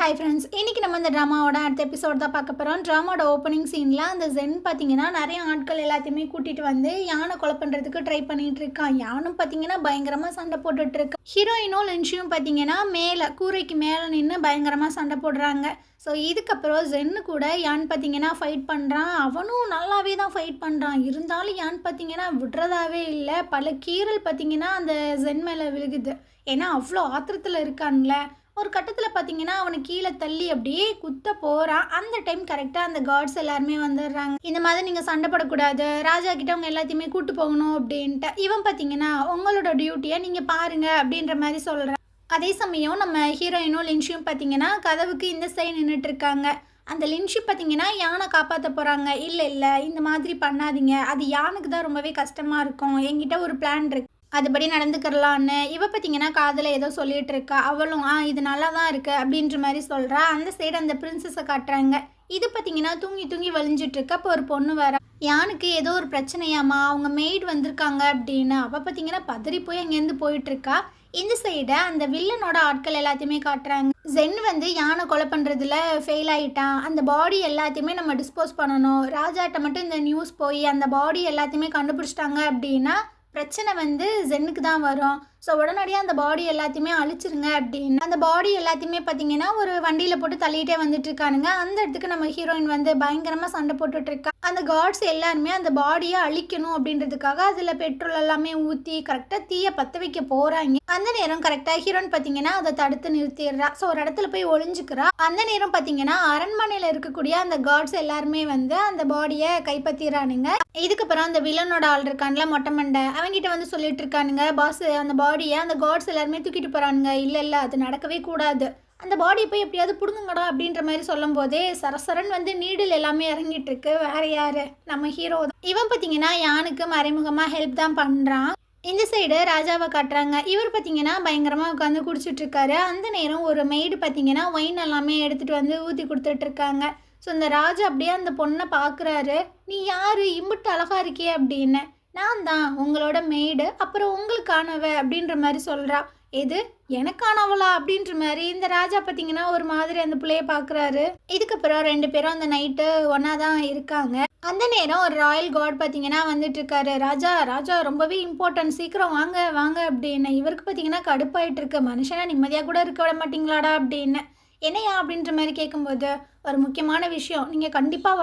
Hi friends, இன்றைக்கி நம்ம இந்த ட்ராமாவோட அடுத்த எபிசோட் தான் பார்க்க போகிறோம். ட்ராமாவோட ஓப்பனிங் சீனில் அந்த ஜென் பார்த்தீங்கன்னா நிறைய ஆட்கள் எல்லாத்தையுமே கூட்டிகிட்டு வந்து யானை கொலை பண்ணுறதுக்கு ட்ரை பண்ணிகிட்டு இருக்கான். யானும் பார்த்தீங்கன்னா பயங்கரமாக சண்டை போட்டுட்ருக்கான். ஹீரோயினும் லென்ஷியும் பார்த்தீங்கன்னா மேலே கூரைக்கு மேலே நின்று பயங்கரமாக சண்டை போடுறாங்க. ஸோ இதுக்கப்புறம் ஜென்னு கூட யான் பார்த்தீங்கன்னா ஃபைட் பண்ணுறான். அவனும் நல்லாவே தான் ஃபைட் பண்ணுறான். இருந்தாலும் யான் பார்த்தீங்கன்னா விடுறதாவே இல்லை. பல கீறல் பார்த்தீங்கன்னா அந்த ஜென் மேலே விழுகுது. ஏன்னா அவ்வளோ ஆத்திரத்தில் இருக்கான்ல. ஒரு கட்டத்தில் பார்த்தீங்கன்னா அவனை கீழே தள்ளி அப்படியே குத்த போகிறான். அந்த டைம் கரெக்டாக அந்த கார்ட்ஸ் எல்லாருமே வந்துடுறாங்க. இந்த மாதிரி நீங்கள் சண்டை போடக்கூடாது, ராஜா கிட்ட அவங்க எல்லாத்தையுமே கூட்டு போகணும் அப்படின்ட்டு. இவன் பார்த்தீங்கன்னா உங்களோட டியூட்டியை நீங்கள் பாருங்க அப்படின்ற மாதிரி சொல்கிறான். அதே சமயம் நம்ம ஹீரோயினும் லின்ஷியும் பார்த்தீங்கன்னா கதவுக்கு இந்த சைடு நின்றுட்டு இருக்காங்க. அந்த லின்ஷி பார்த்தீங்கன்னா யானை காப்பாற்ற போகிறாங்க. இல்லை இல்லை, இந்த மாதிரி பண்ணாதீங்க, அது யானுக்கு தான் ரொம்பவே கஷ்டமாக இருக்கும், என்கிட்ட ஒரு பிளான் இருக்கு, அதுபடி நடந்துக்கிறலான்னு. இவ பார்த்தீங்கன்னா காதில் ஏதோ சொல்லிட்டு இருக்கா. அவளும் இது நல்லா தான் இருக்குது அப்படின்ற மாதிரி சொல்கிறா. அந்த சைடு அந்த பிரின்சஸை காட்டுறாங்க. இது பார்த்தீங்கன்னா தூங்கி தூங்கி வலிஞ்சிட்டு இருக்க. அப்போ ஒரு பொண்ணு வர, யானுக்கு ஏதோ ஒரு பிரச்சனையாமா, அவங்க மெய்டு வந்திருக்காங்க அப்படின்னு. அவள் பார்த்தீங்கன்னா பதறி போய் அங்கேருந்து போயிட்டுருக்கா. இந்த சைடை அந்த வில்லனோட ஆட்கள் எல்லாத்தையுமே காட்டுறாங்க. ஜென் வந்து யானை கொலை பண்ணுறதுல ஃபெயில் ஆகிட்டான். அந்த பாடி எல்லாத்தையுமே நம்ம டிஸ்போஸ் பண்ணணும். ராஜாட்ட மட்டும் இந்த நியூஸ் போய் அந்த பாடி எல்லாத்தையுமே கண்டுபிடிச்சிட்டாங்க அப்படின்னா பிரச்சனை வந்து ஜென்னுக்கு தான் வரும். ஸோ உடனடியாக அந்த பாடி எல்லாத்தையுமே அழிச்சிருங்க அப்படின்னு. அந்த பாடி எல்லாத்தையுமே பார்த்தீங்கன்னா ஒரு வண்டியில் போட்டு தள்ளிகிட்டே வந்துட்டு இருக்கானுங்க. அந்த இடத்துக்கு நம்ம ஹீரோயின் வந்து பயங்கரமாக சண்டை போட்டுட்ருக்கா. அந்த கார்ட்ஸ் எல்லாருமே அந்த பாடியை அழிக்கணும் அப்படின்றதுக்காக அதில் பெட்ரோல் எல்லாமே ஊற்றி கரெக்டாக தீயை பற்ற வைக்க போகிறாங்க. அந்த நேரம் கரெக்டாக ஹீரோயின் பார்த்தீங்கன்னா அதை தடுத்து நிறுத்திடுறா. ஸோ ஒரு இடத்துல போய் ஒளிஞ்சுக்கிறா. அந்த நேரம் பார்த்தீங்கன்னா அரண்மனையில் இருக்கக்கூடிய அந்த கார்ட்ஸ் எல்லாருமே வந்து அந்த பாடியை கைப்பற்றிடுறானுங்க. இதுக்கப்புறம் அந்த வில்லனோட ஆள் இருக்கான்ல மொட்டை மண்டை, அவங்ககிட்ட வந்து சொல்லிட்டு இருக்கானுங்க, பாஸ் அந்த பாடியை அந்த கார்ட்ஸ் எல்லாருமே தூக்கிட்டு போகிறானுங்க. இல்லை இல்லை, அது நடக்கவே கூடாது, அந்த பாடியை போய் எப்படியாவது பிடுங்குங்கடா அப்படின்ற மாதிரி சொல்லும் போதே சரசரன் வந்து நீடில் எல்லாமே இறங்கிட்டு இருக்கு. வேற யாரு, நம்ம ஹீரோ தான். இவன் பார்த்தீங்கன்னா யானுக்கு மறைமுகமாக ஹெல்ப் தான் பண்ணுறான். இந்த சைடு ராஜாவை காட்டுறாங்க. இவர் பார்த்தீங்கன்னா பயங்கரமாக உட்காந்து குடிச்சிட்டு இருக்காரு. அந்த நேரம் ஒரு மெய்டு பார்த்தீங்கன்னா ஒயின் எல்லாமே எடுத்துகிட்டு வந்து ஊற்றி கொடுத்துட்டு இருக்காங்க. ஸோ இந்த ராஜா அப்படியே அந்த பொண்ணை பார்க்குறாரு. நீ யார், இம்புட்டு அழகா இருக்கே அப்படின்னு. நான் தான் உங்களோட மெய்டு, அப்புறம் உங்களுக்கானவ அப்படின்ற மாதிரி சொல்கிறா. எது, எனக்கானவளா அப்படின்ற மாதிரி இந்த ராஜா பார்த்தீங்கன்னா ஒரு மாதிரி அந்த பிள்ளைய பார்க்குறாரு. இதுக்கப்புறம் ரெண்டு பேரும் அந்த நைட்டு ஒன்றா தான் இருக்காங்க. அந்த நேரம் ஒரு ராயல் கார்டு பார்த்தீங்கன்னா வந்துட்டு இருக்காரு. ராஜா ராஜா ரொம்பவே இம்பார்ட்டன்ட், சீக்கிரம் வாங்க வாங்க அப்படின்னு. இவருக்கு பார்த்தீங்கன்னா கடுப்பாயிட்டு இருக்கு. மனுஷனா நிம்மதியாக கூட இருக்க விட மாட்டீங்களாடா அப்படின்னு. என்னையா அப்படின்ற மாதிரி கேட்கும்போது, ஒரு முக்கியமான விஷயம், நீங்கள் கண்டிப்பாக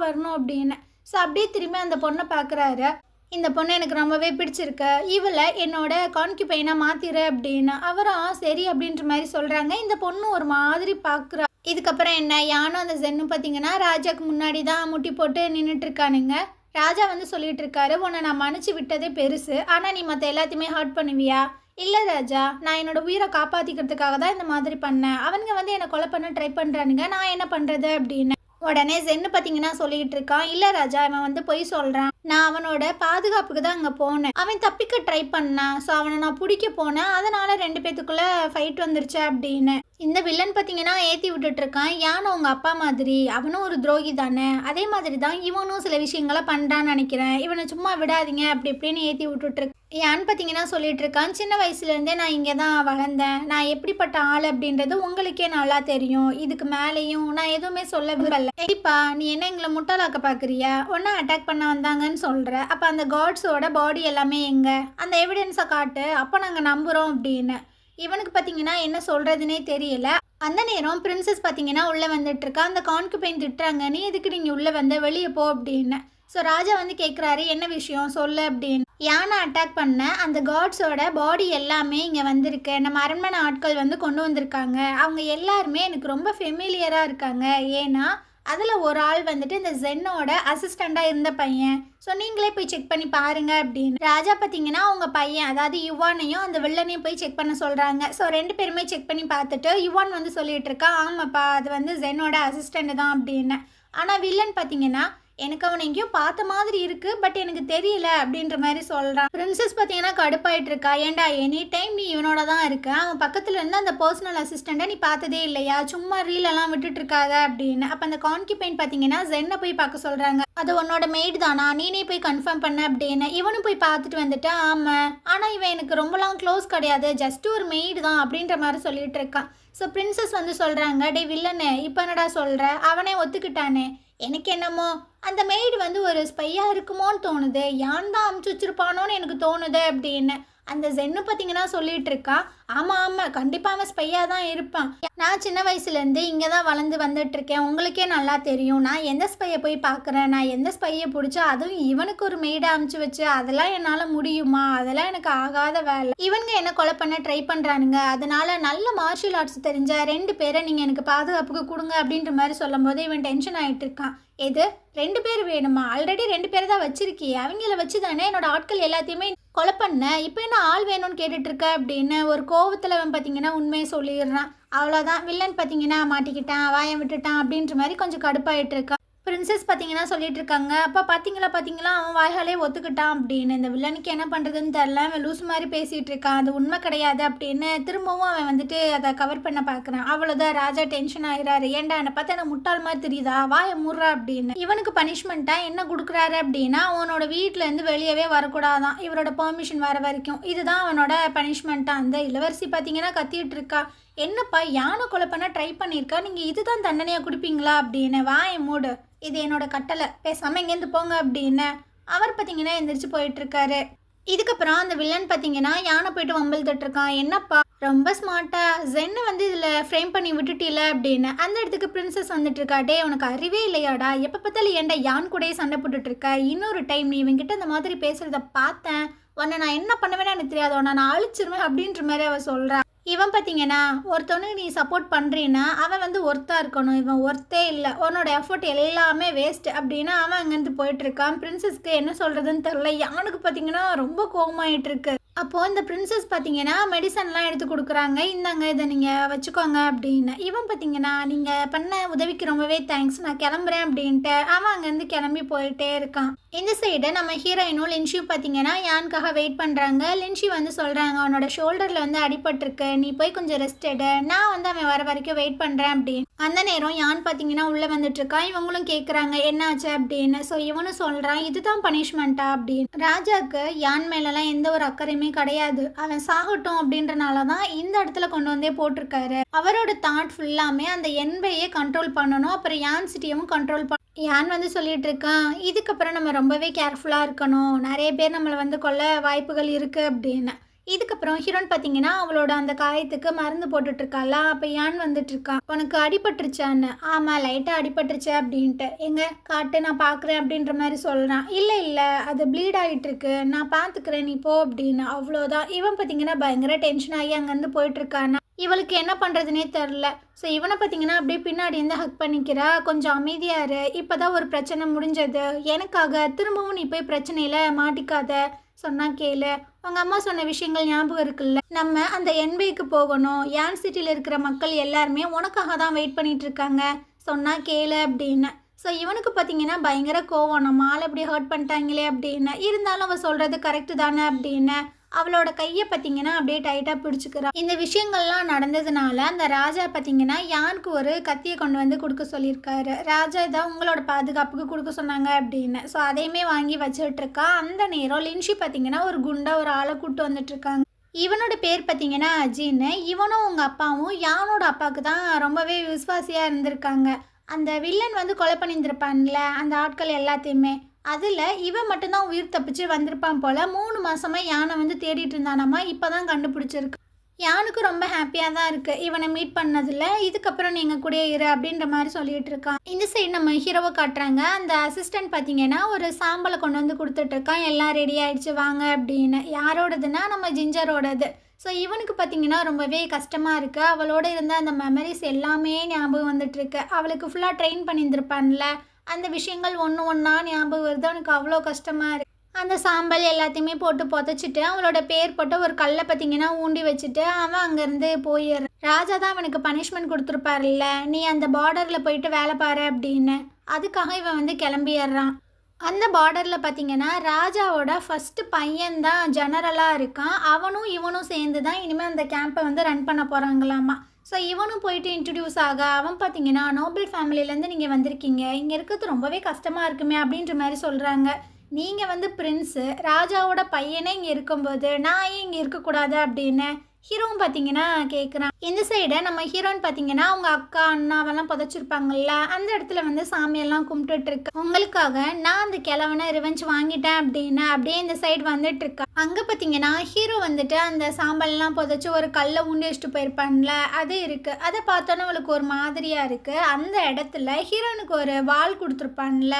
வரணும் அப்படின்னு. ஸோ அப்படியே திரும்பி அந்த பொண்ணை பார்க்குறாரு. இந்த பொண்ணு எனக்கு ரொம்பவே பிடிச்சிருக்கு, இவளை என்னோட கான்கியூபைனாக மாற்றிடு அப்படின்னு. அவரும் சரி அப்படின்ற மாதிரி சொல்கிறாங்க. இந்த பொண்ணு ஒரு மாதிரி பார்க்குறா. இதுக்கப்புறம் என்ன, யானும் அந்த ஜென்னும் பார்த்தீங்கன்னா ராஜாவுக்கு முன்னாடி தான் முட்டி போட்டு நின்றுட்டு இருக்கானுங்க. ராஜா வந்து சொல்லிட்டு இருக்காரு, உன்னை நான் மன்னிச்சு விட்டதே பெருசு, ஆனால் நீ மற்ற எல்லாத்தையுமே ஹர்ட் பண்ணுவியா? இல்லை ராஜா, நான் என்னோட உயிரை காப்பாற்றிக்கிறதுக்காக தான் இந்த மாதிரி பண்ணேன். அவனுங்க வந்து என்னை கொலை பண்ண ட்ரை பண்ணுறானுங்க, நான் என்ன பண்ணுறது அப்படின்னு. உடனே ஜென்னு பார்த்தீங்கன்னா சொல்லிட்டு இருக்கான், இல்லை ராஜா, அவன் வந்து பொய் சொல்கிறான், நான் அவனோட பாதுகாப்புக்கு தான் அங்கே போனேன், அவன் தப்பிக்க ட்ரை பண்ணான், ஸோ அவனை நான் பிடிக்க போனேன், அதனால ரெண்டு பேத்துக்குள்ளே ஃபைட் வந்துருச்சு அப்படின்னு. இந்த வில்லன் பார்த்தீங்கன்னா ஏற்றி விட்டுட்டு இருக்கான். யானை உங்கள் அப்பா மாதிரி, அவனும் ஒரு துரோகி தானே, அதே மாதிரி தான் இவனும் சில விஷயங்களை பண்ணுறான்னு நினைக்கிறேன், இவனை சும்மா விடாதீங்க அப்படி இப்படின்னு ஏற்றி விட்டுட்ருக்கு. யான்னு பார்த்தீங்கன்னா சொல்லிட்டு இருக்கான், சின்ன வயசுலேருந்தே நான் இங்கே தான் வளர்ந்தேன், நான் எப்படிப்பட்ட ஆள் அப்படின்றது உங்களுக்கே நல்லா தெரியும், இதுக்கு மேலேயும் நான் எதுவுமே சொல்ல விரும்பல. சரிப்பா, நீ என்ன எங்களை முட்டாளாக்க பார்க்குறியா? ஒன்றா அட்டாக் பண்ண வந்தாங்கன்னு சொல்கிற, அப்போ அந்த காட்ஸோட பாடி எல்லாமே எங்கே, அந்த எவிடன்ஸை காட்டு, அப்போ நாங்கள் நம்புகிறோம் அப்படின்னு. இவனுக்கு பார்த்தீங்கன்னா என்ன சொல்கிறதுனே தெரியல. அந்த நேரம் பிரின்சஸ் பார்த்தீங்கன்னா உள்ளே வந்துட்டு இருக்கா. அந்த கான்குபைன் திட்டுறாங்க, நீ எதுக்கு நீங்கள் உள்ளே வந்த, வெளியே போ அப்படின்னு. ஸோ ராஜா வந்து கேட்குறாரு, என்ன விஷயம் சொல்லு அப்படின்னு. யானை அட்டாக் பண்ண அந்த காட்ஸோட பாடி எல்லாமே இங்கே வந்திருக்கு, நம்ம அரண்மனை ஆட்கள் வந்து கொண்டு வந்திருக்காங்க, அவங்க எல்லாருமே எனக்கு ரொம்ப ஃபெமிலியராக இருக்காங்க. ஏன்னா அதில் ஒரு ஆள் வந்துட்டு இந்த ஜென்னோட அசிஸ்டண்ட்டாக இருந்த பையன். ஸோ நீங்களே போய் செக் பண்ணி பாருங்க அப்படின்னு. ராஜா பார்த்தீங்கன்னா அவங்க பையன், அதாவது யுவானையும் அந்த வில்லனையும் போய் செக் பண்ண சொல்கிறாங்க. ஸோ ரெண்டு பேருமே செக் பண்ணி பார்த்துட்டு யுவான் வந்து சொல்லிட்டு இருக்கா, ஆமாப்பா அது வந்து ஜென்னோட அசிஸ்டண்ட் தான் அப்படின்னு. ஆனால் வில்லன் பார்த்தீங்கன்னா எனக்கு அவனை எங்கேயும் பார்த்த மாதிரி இருக்கு, பட் எனக்கு தெரியல அப்படின்ற மாதிரி சொல்றான். பிரின்சஸ் பார்த்தீங்கன்னா கடுப்பாயிட்டு இருக்கா, ஏண்டா எனி டைம் நீ இவனோட தான் இருக்க, அவன் பக்கத்துல இருந்து அந்த பர்சனல் அசிஸ்டண்ட்டை நீ பார்த்ததே இல்லையா, சும்மா ரீல் எல்லாம் விட்டுட்டு இருக்காத அப்படின்னு. அப்போ அந்த கான்கிபைன் பார்த்தீங்கன்னா ஜென்னை போய் பார்க்க சொல்றாங்க. அது உன்னோட மெய்டு தானா, நீனே போய் கன்ஃபார்ம் பண்ண அப்படின்னு. இவனும் போய் பார்த்துட்டு வந்துட்டு, ஆமா, ஆனால் இவன் எனக்கு ரொம்பலாம் க்ளோஸ் கிடையாது, ஜஸ்ட் ஒரு மெய்டு தான் அப்படின்ற மாதிரி சொல்லிட்டு இருக்கான். ஸோ பிரின்சஸ் வந்து சொல்கிறாங்க, டே வில்லனு இப்போ என்னடா சொல்கிற, அவனே ஒத்துக்கிட்டானே, எனக்கு என்னமோ அந்த மெய்டு வந்து ஒரு ஸ்பையாக இருக்குமோன்னு தோணுது, யான் தான் அமுச்சு வச்சிருப்பானோன்னு எனக்கு தோணுது அப்படின்னு. அந்த ஜென்னு பார்த்தீங்கன்னா சொல்லிட்டு இருக்கா, ஆமாம் ஆமாம் கண்டிப்பாக அவன் ஸ்பையாக தான் இருப்பான். நான் சின்ன வயசுலேருந்து இங்கே தான் வளர்ந்து வந்துட்டுருக்கேன், உங்களுக்கே நல்லா தெரியும். நான் எந்த ஸ்பையை போய் பார்க்குறேன், நான் எந்த ஸ்பையை பிடிச்சா அதுவும் இவனுக்கு ஒரு மெய்டை அமுச்சு வச்சு அதெல்லாம் என்னால் முடியுமா, அதெல்லாம் எனக்கு ஆகாத வேலை. இவனுங்க என்ன கொலை பண்ண ட்ரை பண்ணுறானுங்க, அதனால நல்ல மார்ஷியல் ஆர்ட்ஸ் தெரிஞ்ச 2 பேரை நீங்கள் எனக்கு பாதுகாப்புக்கு கொடுங்க அப்படின்ற மாதிரி சொல்லும் போது இவன் டென்ஷன் ஆகிட்டு இருக்கான். எது 2 பேர் வேணுமா, ஆல்ரெடி 2 பேர் தான் வச்சிருக்கியே, அவங்கள வச்சு தானே என்னோட ஆட்கள் எல்லாத்தையுமே கொலை பண்ண, இப்போ என்ன ஆள் வேணும்னு கேட்டுட்ருக்க அப்படின்னு ஒரு கோவத்தில் அவன் பார்த்தீங்கன்னா உண்மையை சொல்லிடுறான். அவ்வளோதான், வில்லன் பார்த்தீங்கன்னா மாட்டிக்கிட்டான், வாயை விட்டுட்டான் அப்படின்ற மாதிரி கொஞ்சம் கடுப்பாயிட்டு இருக்கான். பிரின்சஸ் பார்த்தீங்கன்னா சொல்லிட்டு இருக்காங்க, அப்போ பார்த்தீங்களா அவன் வாயாலே ஒத்துக்கிட்டான் அப்படின்னு. இந்த வில்லனுக்கு என்ன பண்ணுறதுன்னு தெரில, அவன் லூஸ் மாதிரி பேசிகிட்டு இருக்கான், அது உண்மை கிடையாது அப்படின்னு திரும்பவும் அவன் வந்துட்டு அதை கவர் பண்ண பார்க்குறான். அவ்வளோதான், ராஜா டென்ஷன் ஆகிறாரு. ஏன்டா என்னை பார்த்தா எனக்கு முட்டாள் மாதிரி தெரியுதா, வாயை மூடுறா அப்படின்னு. இவனுக்கு பனிஷ்மெண்ட்டாக என்ன கொடுக்குறாரு அப்படின்னா, அவனோட வீட்டிலேருந்து வெளியவே வரக்கூடாதான் இவரோட பெர்மிஷன் வர வரைக்கும். இதுதான் அவனோட பனிஷ்மெண்ட்டாக. அந்த இளவரசி பார்த்தீங்கன்னா கத்திட்டு இருக்கா, என்னப்பா யானை கொலை பண்ண ட்ரை பண்ணியிருக்கா, நீங்கள் இதுதான் தண்டனையாக கொடுப்பீங்களா அப்படின்னு. வாயை மூடு, இது என்னோட கட்டளை, பேசாமல் இங்கேருந்து போங்க அப்படின்னு. அவர் பார்த்தீங்கன்னா எந்திரிச்சு போயிட்டுருக்காரு. இதுக்கப்புறம் அந்த வில்லன் பார்த்தீங்கன்னா யானை போயிட்டு வம்பிழுத்துட்டு இருக்கான். என்னப்பா ரொம்ப ஸ்மார்ட்டா ஜென்னை வந்து இதில் ஃப்ரேம் பண்ணி விட்டுட்டில அப்படின்னு. அந்த இடத்துக்கு பிரின்சஸ் வந்துட்டு இருக்கா, டே உனக்கு அறிவே இல்லையாடா, எப்போ பார்த்தாலும் ஏன்டா யான் கூடயே சண்டை போட்டுட்டு இருக்க, இன்னொரு டைம் நீ இவங்கிட்ட இந்த மாதிரி பேசுகிறத பார்த்தேன், உன்னை நான் என்ன பண்ணுவேன்னு எனக்கு தெரியாது, உன்னை நான் அழிச்சிருவேன் அப்படின்ற மாதிரி அவள் சொல்கிறா. இவன் பார்த்தீங்கன்னா ஒருத்தவனுக்கு நீ சப்போர்ட் பண்ணுறீன்னா அவன் வந்து ஒர்த்தாக இருக்கணும், இவன் ஒர்த்தே இல்லை, உன்னோட எஃபர்ட் எல்லாமே வேஸ்ட் அப்படின்னு அவன் அங்கேருந்து போயிட்டுருக்கான். பிரின்சஸ்க்கு என்ன சொல்கிறதுன்னு தெரில. யானுக்கு பார்த்தீங்கன்னா ரொம்ப கோவமாயிட்டு இருக்கு. அப்போது இந்த பிரின்சஸ் பார்த்தீங்கன்னா மெடிசன்லாம் எடுத்து கொடுக்குறாங்க, இந்தாங்க இதை நீங்கள் வச்சுக்கோங்க அப்படின்னு. இவன் பார்த்தீங்கன்னா நீங்கள் பண்ண உதவிக்கு ரொம்பவே தேங்க்ஸ், நான் கிளம்புறேன் அப்படின்ட்டு அவன் அங்கேருந்து கிளம்பி போயிட்டே இருக்கான். இந்த சைடு நம்ம ஹீரோயினும் லின்ஷியும் பார்த்தீங்கன்னா யானுக்காக வெயிட் பண்ணுறாங்க. லின்ஷி வந்து சொல்கிறாங்க, அவனோட ஷோல்டரில் வந்து அடிபட்டிருக்கு, நீ போய் கொஞ்சம் ரெஸ்ட் எடு, நான் வந்து அவன் வர வரைக்கும் வெயிட் பண்ணுறேன் அப்படின்னு. அந்த நேரம் யான் பார்த்தீங்கன்னா உள்ளே வந்துட்டுருக்கான். இவங்களும் கேட்குறாங்க என்னாச்சு அப்படின்னு. ஸோ இவனும் சொல்கிறான், இதுதான் பனிஷ்மெண்ட்டா அப்படின்னு. ராஜாவுக்கு யான் மேலெலாம் எந்த ஒரு அக்கறையுமே கிடையாது, அவன் சாகட்டும் அப்படின்றனால தான் இந்த இடத்துல கொண்டு வந்தே போட்டிருக்காரு. அவரோட தாட் ஃபுல்லாமே அந்த என்பையே கண்ட்ரோல் பண்ணணும், அப்புறம் யான் சிட்டியவும் கண்ட்ரோல் பண்ண. யான் வந்து சொல்லிட்டு இருக்கான், இதுக்கப்புறம் நம்ம ரொம்பவே கேர்ஃபுல்லாக இருக்கணும், நிறைய பேர் நம்மளை வந்து கொல்ல வாய்ப்புகள் இருக்குது அப்படின்னு. இதுக்கப்புறம் ஹீரோன் பார்த்தீங்கன்னா அவளோட அந்த காயத்துக்கு மருந்து போட்டுட்ருக்காளா. அப்போ யான் வந்துட்டுருக்கான், உனக்கு அடிபட்டுருச்சான்னு. ஆமாம் லைட்டாக அடிபட்டுருச்சு அப்படின்ட்டு. எங்க காட்டு நான் பார்க்குறேன் அப்படின்ற மாதிரி சொல்கிறான். இல்லை அது ப்ளீட் ஆகிட்டுருக்கு, நான் பார்த்துக்கிறேன் நீ போ அப்படின்னு. அவ்வளோதான். இவன் பார்த்தீங்கன்னா பயங்கர டென்ஷன் ஆகி அங்கேருந்து போயிட்டுருக்கான்னா இவளுக்கு என்ன பண்ணுறதுனே தெரில. ஸோ இவனை பார்த்தீங்கன்னா அப்படியே பின்னாடி இருந்து ஹக் பண்ணிக்கிறா, கொஞ்சம் அமைதியாரு, இப்போ தான் ஒரு பிரச்சனை முடிஞ்சது, எனக்காக திரும்பவும் நீ போய் பிரச்சனையில் மாட்டிக்காத, சொன்னா கேளு. உங்க அம்மா சொன்ன விஷயங்கள் ஞாபகம் இருக்குல்ல, நம்ம அந்த என்பைக்கு போகணும், யான் சிட்டியில் இருக்கிற மக்கள் எல்லாருமே உனக்காக தான் வெயிட் பண்ணிட்டு இருக்காங்க, சொன்னா கேளு அப்படின்னு. ஸோ இவனுக்கு பார்த்தீங்கன்னா பயங்கர கோவம், நம்ம ஆள் அப்படி ஹர்ட் பண்ணிட்டாங்களே அப்படின்னு. இருந்தாலும் அவள் சொல்கிறது கரெக்டு தானே அப்படின்னு அவளோட கையை பார்த்தீங்கன்னா அப்படியே டைட்டாக பிடிச்சிக்கிறான். இந்த விஷயங்கள்லாம் நடந்ததுனால அந்த ராஜா பார்த்தீங்கன்னா யானுக்கு ஒரு கத்தியை கொண்டு வந்து கொடுக்க சொல்லியிருக்காரு. ராஜா இதான் உங்களோட பாதுகாப்புக்கு கொடுக்க சொன்னாங்க அப்படின்னு. ஸோ அதையுமே வாங்கி வச்சுட்ருக்கா. அந்த நேரம் லின்ஷி பார்த்தீங்கன்னா ஒரு குண்டா ஒரு ஆளை கூப்பிட்டு வந்துட்டுருக்காங்க. இவனோட பேர் பார்த்தீங்கன்னா அஜின்னு. இவனும் உங்கள் அப்பாவும் யானோட அப்பாவுக்கு தான் ரொம்பவே விசுவாசியாக இருந்திருக்காங்க. அந்த வில்லன் வந்து கொலை பண்ணியிருந்திருப்பான்ல அந்த ஆட்கள் எல்லாத்தையுமே, அதில் இவன் மட்டும்தான் உயிர் தப்பிச்சு வந்திருப்பான் போல். 3 மாதமாக யானை வந்து தேடிட்டு இருந்தானாமா, இப்போ தான் கண்டுபிடிச்சிருக்கு. யானுக்கு ரொம்ப ஹாப்பியாக தான் இருக்குது இவனை மீட் பண்ணதில். இதுக்கப்புறம் நீங்கள் கூட இரு அப்படின்ற மாதிரி சொல்லிட்டு இருக்கான். இந்த சைடு நம்ம ஹீரோவை காட்டுறாங்க. அந்த அசிஸ்டன்ட் பார்த்தீங்கன்னா ஒரு சாம்பலை கொண்டு வந்து கொடுத்துட்ருக்கான், எல்லாம் ரெடி ஆகிடுச்சு வாங்க அப்படின்னு. யாரோடதுன்னா நம்ம ஜிஞ்சரோடது. ஸோ இவனுக்கு பார்த்தீங்கன்னா ரொம்பவே கஷ்டமாக இருக்குது. அவளோட இருந்த அந்த மெமரிஸ் எல்லாமே ஞாபகம் வந்துட்டுருக்கு. அவளுக்கு ஃபுல்லாக ட்ரெயின் பண்ணியிருந்திருப்பான்ல, அந்த விஷயங்கள் ஒன்று ஒன்றா ஞாபகம் வருது. அவனுக்கு அவ்வளோ கஷ்டமாக இருக்குது. அந்த சாம்பல் எல்லாத்தையுமே போட்டு புதைச்சிட்டு அவளோட பேர் போட்டு ஒரு கல்லை பார்த்தீங்கன்னா ஊண்டி வச்சுட்டு அவன் அங்கேருந்து போயிடுறான். ராஜா தான் அவனுக்கு பனிஷ்மெண்ட் கொடுத்துருப்பார்ல, நீ அந்த பார்டரில் போயிட்டு வேலை பாரு அப்படின்னு. அதுக்காக இவன் வந்து கிளம்பிடுறான். அந்த பார்டரில் பார்த்தீங்கன்னா ராஜாவோட ஃபஸ்ட்டு பையன்தான் ஜெனரலாக இருக்கான். அவனும் இவனும் சேர்ந்து தான் இனிமேல் அந்த கேம்பை வந்து ரன் பண்ண போகிறாங்களாமா. ஸோ இவனும் போயிட்டு இன்ட்ரடியூஸ் ஆக, அவன் பார்த்தீங்கன்னா நோபல் ஃபேமிலியிலேருந்து நீங்கள் வந்திருக்கீங்க, இங்கே இருக்கிறது ரொம்பவே கஷ்டமாக இருக்குமே அப்படின்ற மாதிரி சொல்கிறாங்க. நீங்கள் வந்து பிரின்ஸு, ராஜாவோட பையனே இங்கே இருக்கும்போது நான் ஏன் இங்கே இருக்கக்கூடாது அப்படின்னு. ஹீரோவும் பார்த்தீங்கன்னா கேட்குறான். இந்த சைடு நம்ம ஹீரோயின் பார்த்தீங்கன்னா அவங்க அக்கா அண்ணாவெல்லாம் புதைச்சிருப்பாங்கல்ல அந்த இடத்துல வந்து சாமியெல்லாம் கும்பிட்டுட்டு இருக்கு. உங்களுக்காக நான் அந்த கிழவனை ரிவெஞ்ச் வாங்கிட்டேன் அப்படின்னு அப்படியே இந்த சைடு வந்துட்டு இருக்கா. அங்கே பார்த்தீங்கன்னா ஹீரோ வந்துட்டு அந்த சாம்பல்லாம் புதைச்சி ஒரு கல்லை ஊண்டி வச்சுட்டு போயிருப்பான்ல அது இருக்கு. அதை பார்த்தோன்னே அவளுக்கு ஒரு மாதிரியா இருக்கு. அந்த இடத்துல ஹீரோனுக்கு ஒரு வாள் கொடுத்துருப்பான்ல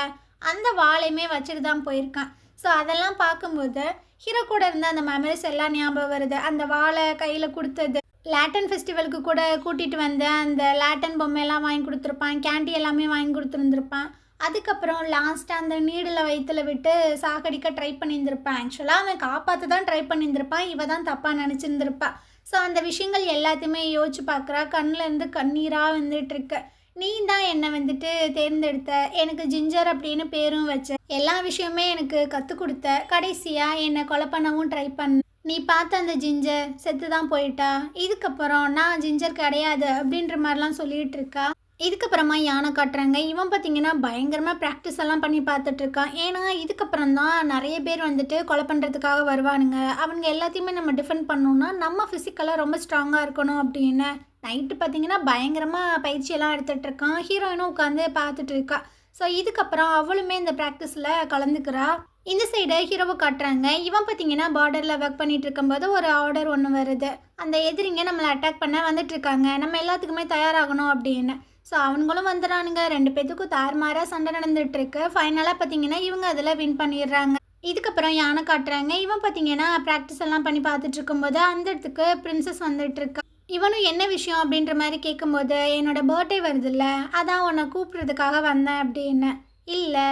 அந்த வாளையுமே வச்சுட்டு தான் போயிருக்கான். ஸோ அதெல்லாம் பார்க்கும்போது ஹீரோ கூட இருந்த அந்த மெமரிஸ் எல்லாம் ஞாபகம் வருது. அந்த வாழை கையில் கொடுத்தது, லேட்டன் ஃபெஸ்டிவலுக்கு கூட கூட்டிகிட்டு வந்து அந்த லேட்டன் பொம்மையெல்லாம் வாங்கி கொடுத்துருப்பான், கேண்டி எல்லாமே வாங்கி கொடுத்துருந்துருப்பான். அதுக்கப்புறம் லாஸ்ட்டாக அந்த நீடில் வயிற்றுல விட்டு சாகடிக்க ட்ரை பண்ணியிருந்திருப்பான். ஆக்சுவலாக அவன் காப்பாற்ற தான் ட்ரை பண்ணியிருந்திருப்பான், இவ தான் தப்பாக நினச்சிருந்துருப்பா. ஸோ அந்த விஷயங்கள் எல்லாத்தையுமே யோசிச்சு பார்க்குறா. கண்ணில் இருந்து கண்ணீராக வந்துட்டுருக்கு. நீ தான் என்னை வந்துட்டு தேர்ந்தெடுத்த, எனக்கு ஜிஞ்சர் அப்படின்னு பேரும் வச்ச, எல்லா விஷயமே எனக்கு கற்றுக் கொடுத்த, கடைசியாக என்னை கொலை பண்ணவும் ட்ரை பண்ண, நீ பார்த்த அந்த ஜிஞ்சர் செத்து தான் போயிட்டா, இதுக்கப்புறம் நான் ஜிஞ்சர் கிடையாது அப்படின்ற மாதிரிலாம் சொல்லிகிட்டு இருக்கா. இதுக்கப்புறமா யானை காட்டுறாங்க. இவன் பார்த்தீங்கன்னா பயங்கரமாக ப்ராக்டிஸ் எல்லாம் பண்ணி பார்த்துட்ருக்கான். ஏன்னா இதுக்கப்புறம் தான் நிறைய பேர் வந்துட்டு கொலை பண்ணுறதுக்காக வருவானுங்க. அவனுங்க எல்லாத்தையுமே நம்ம டிஃபெண்ட் பண்ணோன்னா நம்ம ஃபிசிக்கலாக ரொம்ப ஸ்ட்ராங்காக இருக்கணும் அப்படின்னு நைட்டு பார்த்தீங்கன்னா பயங்கரமாக பயிற்சியெல்லாம் எடுத்துகிட்டு இருக்கான். ஹீரோயினும் உட்காந்து பார்த்துட்டு இருக்கா. ஸோ இதுக்கப்புறம் அவளுமே இந்த ப்ராக்டிஸில் கலந்துக்கிறா. இந்த சைடு ஹீரோவை காட்டுறாங்க. இவன் பார்த்தீங்கன்னா பார்டரில் ஒர்க் பண்ணிட்டு இருக்கும்போது ஒரு ஆர்டர் ஒன்று வருது. அந்த எதிரிங்க நம்மளை அட்டாக் பண்ண வந்துட்டு இருக்காங்க, நம்ம எல்லாத்துக்குமே தயாராகணும் அப்படின்னு. ஸோ அவங்களும் வந்துடுறானுங்க. 2 பேத்துக்கும் தாறுமாறாக சண்டை நடந்துட்டு இருக்கு. ஃபைனலாக பார்த்தீங்கன்னா இவங்க அதில் வின் பண்ணிடுறாங்க. இதுக்கப்புறம் யானை காட்டுறாங்க. இவன் பார்த்தீங்கன்னா ப்ராக்டிஸ் எல்லாம் பண்ணி பார்த்துட்டு இருக்கும்போது அந்த இடத்துக்கு பிரின்சஸ் வந்துட்டு இருக்கா. இவனும் என்ன விஷயம் அப்படின்ற மாதிரி கேட்கும்போது, என்னோட பர்த்டே வருதுல்ல அதான் உன்னை கூப்பிட்றதுக்காக வந்தேன் அப்படின்னு. இல்லை,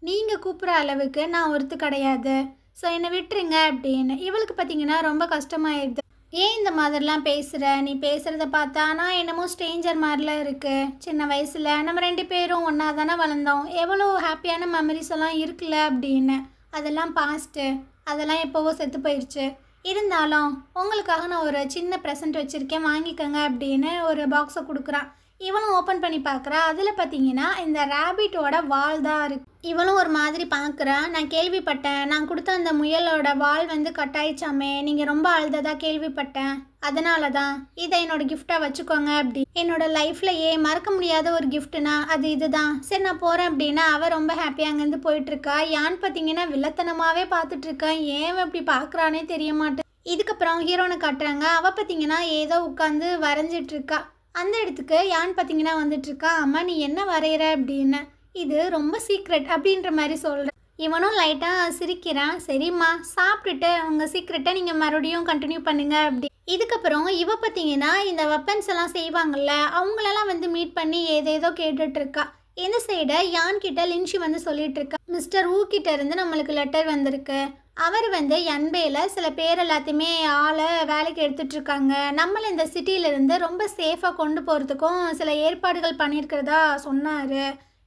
நீங்கள் கூப்பிட்ற அளவுக்கு நான் ஒருத்து கிடையாது, ஸோ என்னை விட்டுருங்க அப்படின்னு. இவளுக்கு பார்த்தீங்கன்னா ரொம்ப கஷ்டமாயிடுது. ஏன் இந்த மாதிரிலாம் பேசுகிற, நீ பேசுகிறத பார்த்தா நான் என்னமோ ஸ்ட்ரேஞ்சர் மாதிரிலாம் இருக்குது. சின்ன வயசில் நம்ம 2 பேரும் ஒன்றா தானே வளர்ந்தோம், எவ்வளோ ஹாப்பியான மெமரிஸ் எல்லாம் இருக்குல்ல அப்படின்னு. அதெல்லாம் பாஸ்ட்டு, அதெல்லாம் எப்போவோ செத்து போயிடுச்சு. இருந்தாலும் உங்களுக்காக நான் ஒரு சின்ன ப்ரெசன்ட் வச்சுருக்கேன், வாங்கிக்கோங்க அப்படின்னு ஒரு பாக்ஸை கொடுக்குறான். இவனும் ஓப்பன் பண்ணி பார்க்குறா. அதில் பார்த்தீங்கன்னா இந்த ரேபிட்டோட வால் தான் இருக்குது. இவளும் ஒரு மாதிரி பார்க்குறான். நான் கேள்விப்பட்டேன், நான் கொடுத்த அந்த முயலோட வால் வந்து கட்டாயிச்சாமே, நீங்கள் ரொம்ப அழுததாக கேள்விப்பட்டேன், அதனால தான் இதை என்னோடய கிஃப்டாக வச்சுக்கோங்க அப்படி. என்னோட லைஃப்லையே மறக்க முடியாத ஒரு கிஃப்ட்டுனா அது இதுதான். சரி நான் போகிறேன் அப்படின்னா அவள் ரொம்ப ஹாப்பியாக அங்கேருந்து போயிட்டுருக்கா. யான்னு பார்த்தீங்கன்னா வில்லத்தனமாகவே பார்த்துட்ருக்கான். ஏன் இப்படி பார்க்குறானே தெரிய மாட்டேன். இதுக்கப்புறம் ஹீரோனை காட்டுறாங்க. அவள் பார்த்தீங்கன்னா ஏதோ உட்காந்து வரைஞ்சிட்ருக்கா. அந்த இடத்துக்கு யான் பார்த்தீங்கன்னா வந்துட்டுருக்கா. அம்மா நீ என்ன வரைகிற அப்படின்னு. இது ரொம்ப சீக்ரெட் அப்படின்ற மாதிரி சொல்கிறேன். இவனும் லைட்டாக சிரிக்கிறான். சரிம்மா, சாப்பிட்டுட்டு உங்கள் சீக்ரெட்டை நீங்கள் மறுபடியும் கண்டினியூ பண்ணுங்க அப்படி. இதுக்கப்புறம் இவ பார்த்தீங்கன்னா இந்த வெப்பன்ஸ் எல்லாம் செய்வாங்கள்ல அவங்களெல்லாம் வந்து மீட் பண்ணி ஏதேதோ கேட்டுட்ருக்கா. இந்த சைடை யான் கிட்ட லின்ஷி வந்து சொல்லிட்டு இருக்கா, மிஸ்டர் ஊ கிட்ட இருந்து நம்மளுக்கு லெட்டர் வந்திருக்கு. அவர் வந்து என்பேல சில பேர் எல்லாத்தையுமே ஆளை வேலைக்கு எடுத்துட்டு இருக்காங்க. நம்மளை இந்த சிட்டியிலேருந்து ரொம்ப சேஃபாக கொண்டு போகிறதுக்கும் சில ஏற்பாடுகள் பண்ணியிருக்கிறதா சொன்னார்.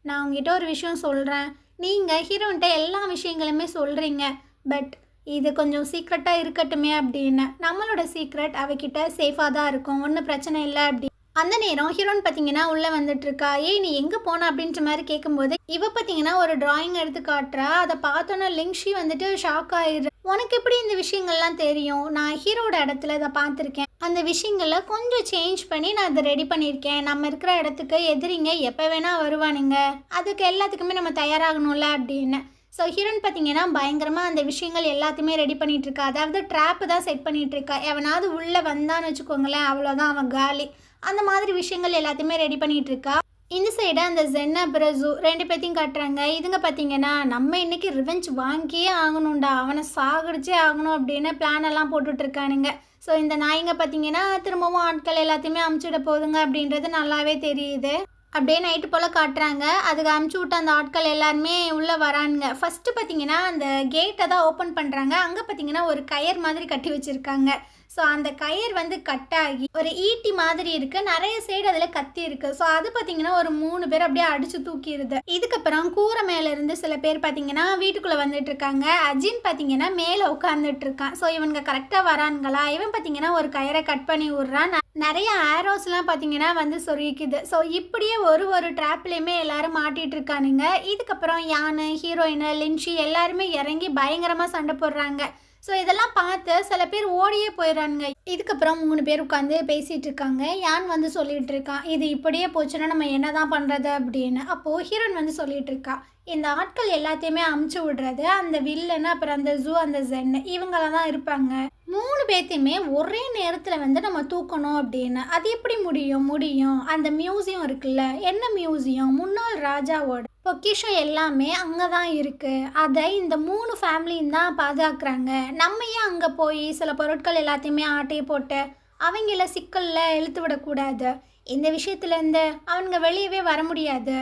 நான் உங்ககிட்ட ஒரு விஷயம் சொல்கிறேன். நீங்கள் ஹீரோன்ட்ட எல்லா விஷயங்களுமே சொல்கிறீங்க, பட் இது கொஞ்சம் சீக்ரெட்டாக இருக்கட்டுமே அப்படின்னு. நம்மளோட சீக்ரெட் அவகிட்ட சேஃபாக தான் இருக்கும், ஒன்றும் பிரச்சனை இல்லை அப்படி. அந்த நேரம் ஹீரோன் பார்த்தீங்கன்னா உள்ளே வந்துட்டுருக்கா. ஏய் நீ எங்கே போன அப்படின்ற மாதிரி கேட்கும்போது இவ பார்த்தீங்கன்னா ஒரு டிராயிங் எடுத்து காட்டுறா. அதை பார்த்தோன்னா லிங்ஷி வந்துட்டு ஷாக் ஆயிடுற. உனக்கு எப்படி இந்த விஷயங்கள்லாம் தெரியும்? நான் ஹீரோட இடத்துல இதை பார்த்துருக்கேன். அந்த விஷயங்களை கொஞ்சம் சேஞ்ச் பண்ணி நான் இதை ரெடி பண்ணியிருக்கேன். நம்ம இருக்கிற இடத்துக்கு எதிரிங்க எப்போ வேணால் வருவானுங்க, அதுக்கு எல்லாத்துக்குமே நம்ம தயாராகணும்ல அப்படின்னு. ஸோ ஹீரோன் பார்த்தீங்கன்னா பயங்கரமாக அந்த விஷயங்கள் எல்லாத்தையுமே ரெடி பண்ணிகிட்ருக்கா. அதாவது ட்ராப்பு தான் செட் பண்ணிகிட்ருக்கா. எவனாவது உள்ளே வந்தான்னு வச்சுக்கோங்களேன், அவ்வளோதான் அவன் காலி. அந்த மாதிரி விஷயங்கள் எல்லாத்தையுமே ரெடி பண்ணிகிட்ருக்கா. இந்த சைடு அந்த ஜென்னா பிரசு 2 பேத்தையும் காட்டுறாங்க. இதுங்க பார்த்தீங்கன்னா நம்ம இன்றைக்கி ரிவெஞ்ச் வாங்கியே ஆகணும்டா, அவனை சாகடிச்சே ஆகணும் அப்படின்னு பிளான் எல்லாம் போட்டுட்ருக்கானுங்க. ஸோ இந்த நாய்ங்க பார்த்தீங்கன்னா திரும்பவும் ஆட்கள் எல்லாத்தையுமே அமுச்சிட போதுங்க அப்படின்றது நல்லாவே தெரியுது. அப்படியே நைட்டு போல் காட்டுறாங்க. அதுக்கு அமுச்சு விட்டு அந்த ஆட்கள் எல்லாருமே உள்ளே வரானுங்க. ஃபஸ்ட்டு பார்த்தீங்கன்னா அந்த கேட்டை தான் ஓப்பன் பண்ணுறாங்க. அங்கே பார்த்தீங்கன்னா ஒரு கயர் மாதிரி கட்டி வச்சுருக்காங்க. ஸோ அந்த கயர் வந்து கட்டாகி ஒரு ஈட்டி மாதிரி இருக்குது, நிறைய சைடு அதில் கத்தி இருக்குது. ஸோ அது பார்த்தீங்கன்னா ஒரு 3 பேர் அப்படியே அடித்து தூக்கிடுது. இதுக்கப்புறம் கூரை மேலேருந்து சில பேர் பார்த்தீங்கன்னா வீட்டுக்குள்ளே வந்துட்டு இருக்காங்க. அஜின் பார்த்தீங்கன்னா மேலே உட்காந்துட்டு இருக்கான். ஸோ இவங்க கரெக்டாக வரானுங்களா? இவன் பார்த்தீங்கன்னா ஒரு கயரை கட் பண்ணி விட்றான். நிறைய ஆரோஸ்லாம் பார்த்தீங்கன்னா வந்து சொருகிக்குது. ஸோ இப்படியே ஒரு ட்ராப்லேயுமே எல்லாரும் மாட்டிகிட்டு இருக்கானுங்க. இதுக்கப்புறம் யானை, ஹீரோயின், லின்ஷி எல்லாருமே இறங்கி பயங்கரமாக சண்டை போடுறாங்க. ஸோ இதெல்லாம் பார்த்து சில பேர் ஓடியே போயிடறானுங்க. இதுக்கப்புறம் 3 பேர் உட்காந்து பேசிகிட்டு இருக்காங்க. யான் வந்து சொல்லிட்டு இருக்கான், இது இப்படியே போச்சுன்னா நம்ம என்ன தான் பண்ணுறது அப்படின்னு. அப்போது ஹீரோயின் வந்து சொல்லிட்டு இருக்கா, இந்த ஆட்கள் எல்லாத்தையுமே அமுச்சு விடுறது அந்த வில்லன், அப்புறம் அந்த ஜூ, அந்த ஜென் இவங்களாம் தான் இருப்பாங்க. 3 பேத்தையுமே ஒரே நேரத்தில் வந்து நம்ம தூக்கணும் அப்படின்னு. அது எப்படி முடியும்? அந்த மியூசியம் இருக்குல்ல, என்ன மியூசியம்? முன்னாள் ராஜாவோட பொக்கிஷம் எல்லாமே அங்கே தான் இருக்குது. அதை இந்த 3 ஃபேமிலியும் தான் பாதுகாக்கிறாங்க. நம்ம ஏன் அங்கே போய் சில பொருட்கள் எல்லாத்தையுமே ஆட்டையை போட்டு அவங்கள சிக்கலில் இழுத்து விடக்கூடாது? இந்த விஷயத்துலேருந்து அவங்க வெளியவே வர முடியாது.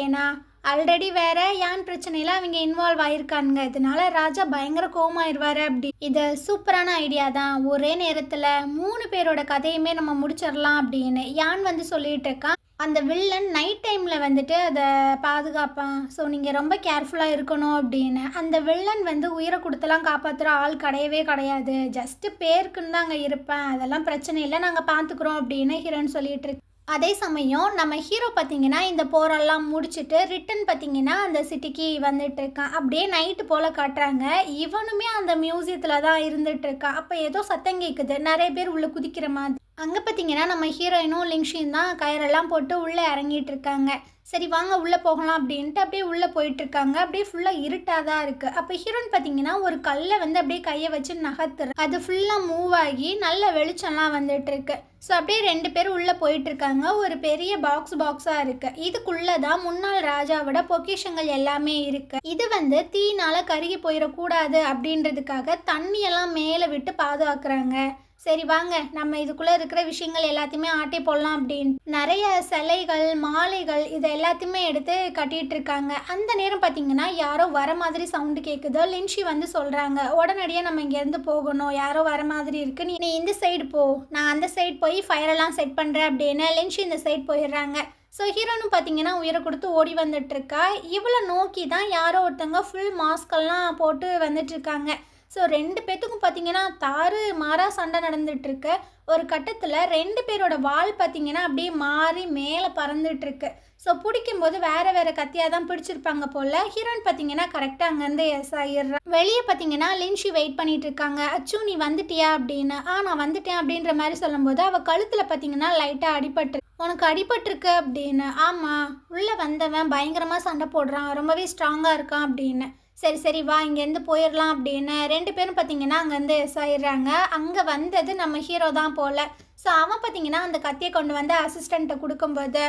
ஏன்னா ஆல்ரெடி வேற யான் பிரச்சனையில் அவங்க இன்வால்வ் ஆயிருக்கானுங்க. இதனால ராஜா பயங்கர கோவமாயிருவாரு. அப்படி இது சூப்பரான ஐடியா தான். ஒரே நேரத்தில் 3 பேரோட கதையுமே நம்ம முடிச்சிடலாம் அப்படின்னு யான் வந்து சொல்லிட்டு இருக்கான். அந்த வில்லன் நைட் டைமில் வந்துட்டு அதை பாதுகாப்பான். ஸோ நீங்கள் ரொம்ப கேர்ஃபுல்லாக இருக்கணும் அப்படின்னு. அந்த வில்லன் வந்து உயிரை கொடுத்தலாம் காப்பாற்றுற ஆள் கிடையவே கிடையாது. ஜஸ்ட்டு பேருக்குன்னு தான் அங்கே இருப்பேன், அதெல்லாம் பிரச்சனை இல்லை, நாங்கள் பார்த்துக்குறோம் அப்படின்னு ஹீரோன்னு சொல்லிட்டு இருக்கு. அதே சமயம் நம்ம ஹீரோ பார்த்திங்கன்னா இந்த போரெல்லாம் முடிச்சுட்டு ரிட்டன் பார்த்திங்கன்னா அந்த சிட்டிக்கு வந்துட்டு இருக்கான். அப்படியே நைட்டு போல் காட்டுறாங்க. இவனுமே அந்த மியூசியத்தில் தான் இருந்துட்டு இருக்கான். அப்போ ஏதோ சத்தம் கேட்குது, நிறைய பேர் உள்ளே குதிக்கிற மாதிரி. அங்கே பார்த்திங்கன்னா நம்ம ஹீரோயினும் லிங்ஷியும் தான் கயிறெல்லாம் போட்டு உள்ளே இறங்கிட்டு இருக்காங்க. சரி வாங்க உள்ளே போகலாம் அப்படின்ட்டு அப்படியே உள்ளே போயிட்டுருக்காங்க. அப்படியே ஃபுல்லாக இருட்டாக தான் இருக்குது. அப்போ ஹீரோயின் பார்த்திங்கன்னா ஒரு கல்லை வந்து அப்படியே கையை வச்சு நகர்த்துற, அது ஃபுல்லாக மூவ் ஆகி நல்ல வெளிச்சம்லாம் வந்துட்டுருக்கு. ஸோ அப்படியே 2 பேர் உள்ளே போயிட்டுருக்காங்க. ஒரு பெரிய பாக்ஸாக இருக்குது. இதுக்குள்ளே தான் முன்னாள் ராஜாவோட பொக்கிஷங்கள் எல்லாமே இருக்குது. இது வந்து தீனால் கருகி போயிடக்கூடாது அப்படின்றதுக்காக தண்ணியெல்லாம் மேலே விட்டு பாதுகாக்கிறாங்க. சரி வாங்க நம்ம இதுக்குள்ளே இருக்கிற விஷயங்கள் எல்லாத்தையுமே ஆட்டி போடலாம் அப்படின்னு நிறைய சிலைகள், மாலைகள் இது எல்லாத்தையுமே எடுத்து கட்டிகிட்டு இருக்காங்க. அந்த நேரம் பார்த்திங்கன்னா யாரோ வர மாதிரி சவுண்டு கேட்குது. லின்ஷி வந்து சொல்கிறாங்க, உடனடியாக நம்ம இங்கேருந்து போகணும், யாரோ வர மாதிரி இருக்குது, நீ இந்த சைடு போ, நான் அந்த சைடு போய் ஃபயரெல்லாம் செட் பண்ணுறேன் அப்படின்னு லின்ஷி இந்த சைடு போயிடுறாங்க. ஸோ ஹீரோனும் பார்த்திங்கன்னா உயிரை கொடுத்து ஓடி வந்துட்டுருக்கா. இவளை நோக்கி தான் யாரோ ஒருத்தவங்க ஃபுல் மாஸ்கெல்லாம் போட்டு வந்துட்டுருக்காங்க. ஸோ 2 பேத்துக்கும் பார்த்திங்கன்னா தாறு மாறாக சண்டை நடந்துகிட்ருக்கு. ஒரு கட்டத்தில் 2 பேரோட வால் பார்த்திங்கன்னா அப்படியே மாறி மேலே பறந்துட்டுருக்கு. ஸோ பிடிக்கும்போது வேறு கத்தியாக தான் பிடிச்சிருப்பாங்க போல். ஹீரோயின் பார்த்திங்கன்னா கரெக்டாக அங்கேருந்து எஸ் ஆகிடுறா. வெளியே பார்த்திங்கன்னா லின்ஷி வெயிட் பண்ணிகிட்டு இருக்காங்க. அச்சு நீ வந்துட்டியா அப்படின்னு. நான் வந்துட்டேன் அப்படின்ற மாதிரி சொல்லும்போது அவள் கழுத்தில் பார்த்திங்கன்னா லைட்டாக அடிபட்டு, உனக்கு அடிபட்டிருக்கு அப்படின்னு. ஆமாம், உள்ளே வந்தவன் பயங்கரமாக சண்டை போடுறான், ரொம்பவே ஸ்ட்ராங்காக இருக்கான் அப்படின்னு. சரி வா இங்கேருந்து போயிடலாம் அப்படின்னு 2 பேரும் பார்த்திங்கன்னா அங்கேருந்து எஸ் ஆயிடுறாங்க. அங்கே வந்தது நம்ம ஹீரோ தான் போல். ஸோ அவன் பார்த்திங்கன்னா அந்த கத்தியை கொண்டு வந்து அசிஸ்டண்ட்டை கொடுக்கும்போது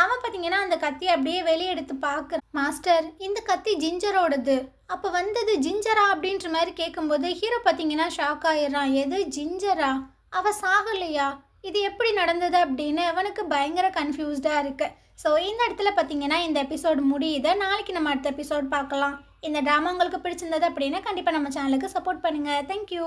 அவன் பார்த்திங்கன்னா அந்த கத்தியை அப்படியே வெளியே எடுத்து பார்க்குறான். மாஸ்டர், இந்த கத்தி ஜிஞ்சரோடது. அப்போ வந்தது ஜிஞ்சரா அப்படின்ற மாதிரி கேட்கும்போது ஹீரோ பார்த்திங்கன்னா ஷாக் ஆயிடுறான். எது ஜிஞ்சரா? அவள் சாகலையா? இது எப்படி நடந்தது அப்படின்னு அவனுக்கு பயங்கர கன்ஃபியூஸ்டாக இருக்குது. ஸோ இந்த இடத்துல பார்த்திங்கன்னா இந்த எபிசோடு முடியுது. நாளைக்கு நம்ம அடுத்த எபிசோட் பார்க்கலாம். இந்த ட்ராமா உங்களுக்கு பிடிச்சிருந்தது அப்படின்னா கண்டிப்பாக நம்ம சேனலுக்கு சப்போர்ட் பண்ணுங்கள். தேங்க்யூ.